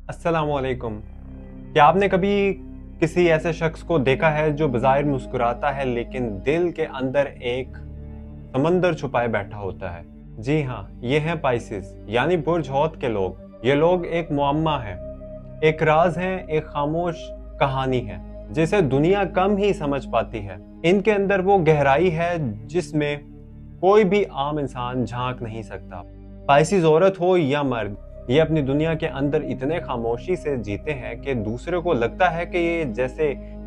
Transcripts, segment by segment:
अस्सलामुअलैकुम। क्या आपने कभी किसी ऐसे शख्स को देखा है जो बज़ाहिर मुस्कुराता है लेकिन दिल के अंदर एक समंदर छुपाए बैठा होता है? जी हाँ, ये हैं पाइसेस यानी बुर्ज हौत के लोग। ये लोग एक मुअम्मा है, एक राज है, एक खामोश कहानी है जिसे दुनिया कम ही समझ पाती है। इनके अंदर वो गहराई है जिसमें कोई भी आम इंसान झांक नहीं सकता। पाइसेस औरत हो या मर्द, ये अपनी दुनिया के अंदर इतने खामोशी से जीते हैं कि दूसरे को लगता है कि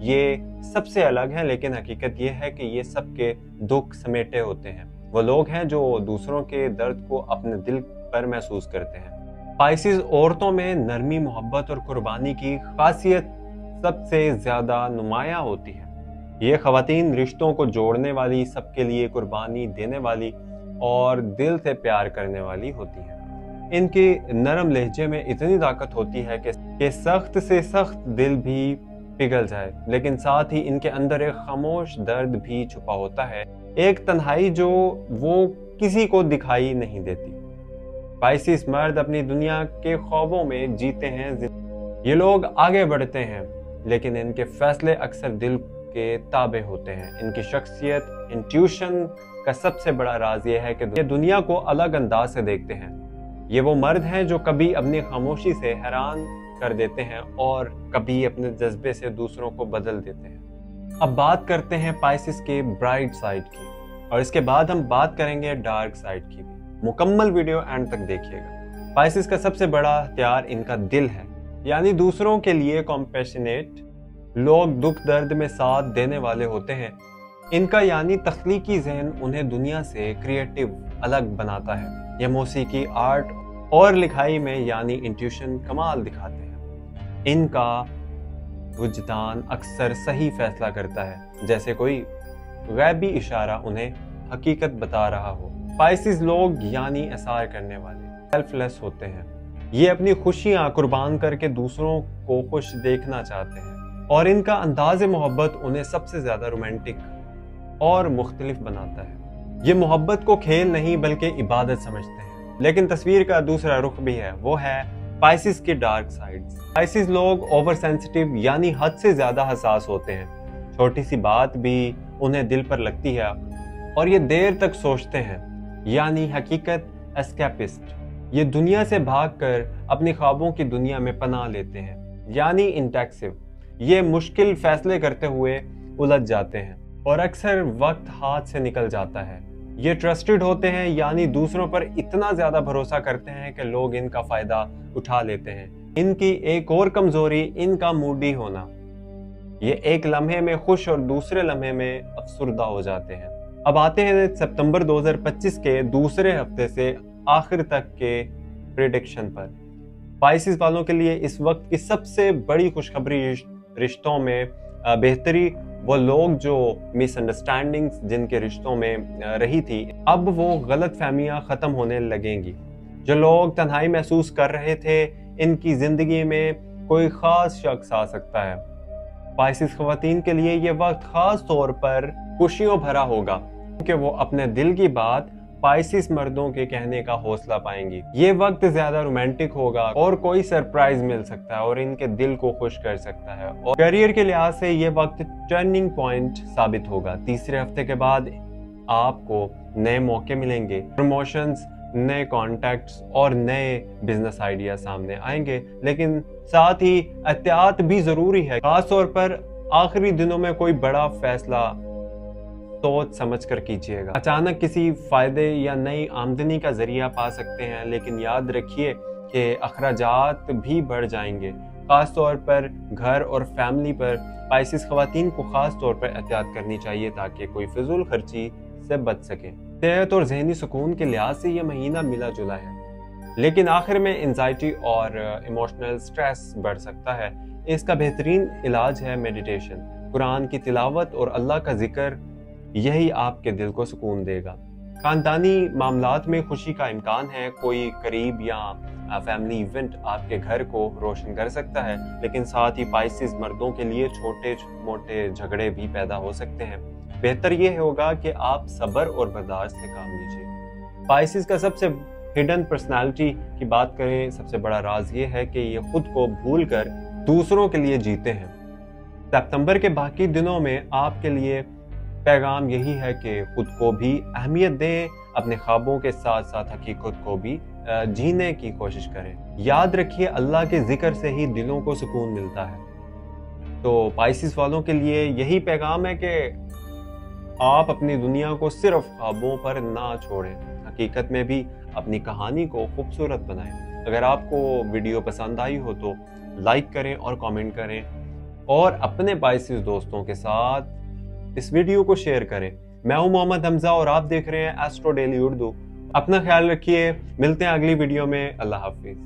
ये सबसे अलग है, लेकिन हकीकत ये है कि ये सबके दुख समेटे होते हैं। वो लोग हैं जो दूसरों के दर्द को अपने दिल पर महसूस करते हैं। पाइसेस औरतों में नरमी, मोहब्बत और कुर्बानी की खासियत सबसे ज्यादा नुमायां होती है। ये खवातीन रिश्तों को जोड़ने वाली, सबके लिए कुर्बानी देने वाली और दिल से प्यार करने वाली होती हैं। इनके नरम लहजे में इतनी ताकत होती है कि सख्त से सख्त दिल भी पिघल जाए, लेकिन साथ ही इनके अंदर एक खामोश दर्द भी छुपा होता है, एक तन्हाई जो वो किसी को दिखाई नहीं देती। पाइसेस मर्द अपनी दुनिया के ख्वाबों में जीते हैं। ये लोग आगे बढ़ते हैं, लेकिन इनके फैसले अक्सर दिल के ताबे होते हैं। इनकी शख्सियत, इंट्यूशन का सबसे बड़ा राज ये है कि ये दुनिया को अलग अंदाज से देखते हैं। ये वो मर्द हैं जो कभी अपनी खामोशी से हैरान कर देते हैं और कभी अपने जज्बे से दूसरों को बदल देते हैं। अब बात करते हैं पाइसेस के ब्राइट साइड की, और इसके बाद हम बात करेंगे डार्क साइड की भी। मुकम्मल वीडियो एंड तक देखिएगा। पाइसेस का सबसे बड़ा हथियार इनका दिल है, यानी दूसरों के लिए कॉम्पैशनेट लोग, दुख दर्द में साथ देने वाले होते हैं। इनका यानी तख्लीकी ज़हन उन्हें दुनिया से क्रिएटिव अलग बनाता है। ये मौसीकी, आर्ट और लिखाई में यानी इंट्यूशन कमाल दिखाते हैं। इनका वजदान अक्सर सही फैसला करता है, जैसे कोई गैबी इशारा उन्हें हकीकत बता रहा हो। पाइसेस लोग यानी एसार करने वाले, सेल्फलेस होते हैं। ये अपनी खुशियां कुर्बान करके दूसरों को खुश देखना चाहते हैं, और इनका अंदाज़ मोहब्बत उन्हें सबसे ज्यादा रोमांटिक और मुख्तलिफ बनाता है। ये मोहब्बत को खेल नहीं बल्कि इबादत समझते हैं। लेकिन तस्वीर का दूसरा रुख भी है, वो है पाइसेस की डार्क साइड्स। पाइसेस लोग ओवर सेंसिटिव यानी हद से ज्यादा हसास होते हैं। छोटी सी बात भी उन्हें दिल पर लगती है और ये देर तक सोचते हैं, यानी हकीकत एस्केपिस्ट। ये दुनिया से भागकर अपने ख्वाबों की दुनिया में पनाह लेते हैं, यानी इंटेक्सिव। ये मुश्किल फैसले करते हुए उलझ जाते हैं और अक्सर वक्त हाथ से निकल जाता है। ये ट्रस्टेड होते हैं, यानी दूसरों पर इतना ज्यादा भरोसा करते हैं कि लोग इनका फायदा उठा लेते हैं। इनकी एक और कमजोरी इनका मूडी होना। ये एक लम्हे में खुश और दूसरे लम्हे में अफसुर्दा हो जाते हैं। अब आते हैं सितंबर 2025 के दूसरे हफ्ते से आखिर तक के प्रेडिक्शन पर। पाइसेस वालों के लिए इस वक्त की सबसे बड़ी खुशखबरी रिश्तों में बेहतरी। वो लोग जो मिसअंडरस्टैंडिंग्स जिनके रिश्तों में रही थी, अब वो गलत फहमियां खत्म होने लगेंगी। जो लोग तन्हाई महसूस कर रहे थे, इनकी जिंदगी में कोई खास शख्स आ सकता है। पाइसेस खवातीन के लिए ये वक्त खास तौर पर खुशियों भरा होगा, क्योंकि वो अपने दिल की बात पाइसेस मर्दों के कहने का हौसला पाएंगी। ये वक्त ज्यादा रोमांटिक होगा और कोई सरप्राइज मिल सकता है और इनके दिल को खुश कर सकता है। और करियर के लिहाज से ये वक्त टर्निंग पॉइंट साबित होगा। तीसरे हफ्ते के बाद आपको नए मौके मिलेंगे, प्रमोशंस, नए कॉन्टैक्ट्स और नए बिजनेस आइडिया सामने आएंगे। लेकिन साथ ही एहतियात भी जरूरी है, खासतौर पर आखिरी दिनों में कोई बड़ा फैसला सोच समझ कर कीजिएगा। अचानक किसी फायदे या नई आमदनी का जरिया पा सकते हैं, लेकिन याद रखिए कि अखराजात भी बढ़ जाएंगे, खास तौर पर घर और फैमिली पर। पाइसेस खवातीन को खास तौर पर एहतियात करनी चाहिए ताकि कोई फिजूल खर्ची से बच सके। सेहत और जहनी सुकून के लिहाज से यह महीना मिला जुला है, लेकिन आखिर में एंजाइटी और इमोशनल स्ट्रेस बढ़ सकता है। इसका बेहतरीन इलाज है मेडिटेशन, कुरान की तिलावत और अल्लाह का जिक्र। यही आपके दिल को सुकून देगा। खानदानी मामलात में खुशी का इम्कान है। कोई करीब या फैमिली इवेंट आपके घर को रोशन कर सकता है, लेकिन साथ ही पाइसेस मर्दों के लिए छोटे मोटे झगड़े भी पैदा हो सकते हैं। बेहतर यह होगा कि आप सब्र और बर्दाश्त से काम लीजिए। पाइसेस का सबसे हिडन पर्सनालिटी की बात करें, सबसे बड़ा राज ये है कि ये खुद को भूल कर दूसरों के लिए जीते हैं। सितंबर के बाकी दिनों में आपके लिए पैगाम यही है कि खुद को भी अहमियत दें, अपने ख्वाबों के साथ साथ हकीकत को भी जीने की कोशिश करें। याद रखिए, अल्लाह के जिक्र से ही दिलों को सुकून मिलता है। तो पाइसिस वालों के लिए यही पैगाम है कि आप अपनी दुनिया को सिर्फ ख्वाबों पर ना छोड़ें, हकीकत में भी अपनी कहानी को खूबसूरत बनाएं। अगर आपको वीडियो पसंद आई हो तो लाइक करें और कमेंट करें, और अपने पाइसिस दोस्तों के साथ इस वीडियो को शेयर करें। मैं हूं मोहम्मद हमजा और आप देख रहे हैं एस्ट्रो डेली उर्दू। अपना ख्याल रखिए, मिलते हैं अगली वीडियो में। अल्लाह हाफिज।